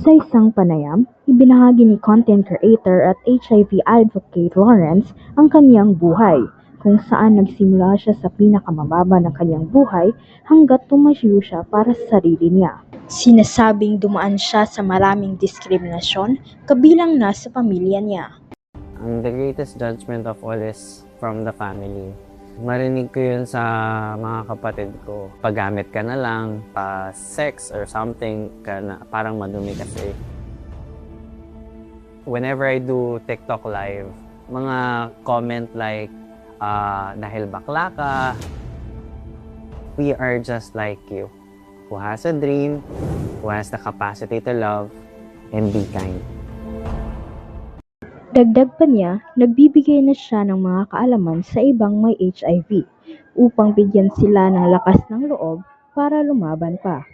Sa isang panayam, ibinahagi ni content creator at HIV advocate Lawrence ang kaniyang buhay, kung saan nagsimula siya sa pinakamababa ng kaniyang buhay hanggat tumayo siya para sa sarili niya. Sinasabing dumaan siya sa maraming diskriminasyon, kabilang na sa pamilya niya. The greatest judgment of all is from the family. Marinig ko yun sa mga kapatid ko. Paggamit ka na lang, pa-sex or something, ka na, parang madumi kasi. Whenever I do TikTok live, mga comment like, dahil bakla ka, we are just like you, who has a dream, who has the capacity to love, and be kind. Dagdag pa niya, nagbibigay na siya ng mga kaalaman sa ibang may HIV upang bigyan sila ng lakas ng loob para lumaban pa.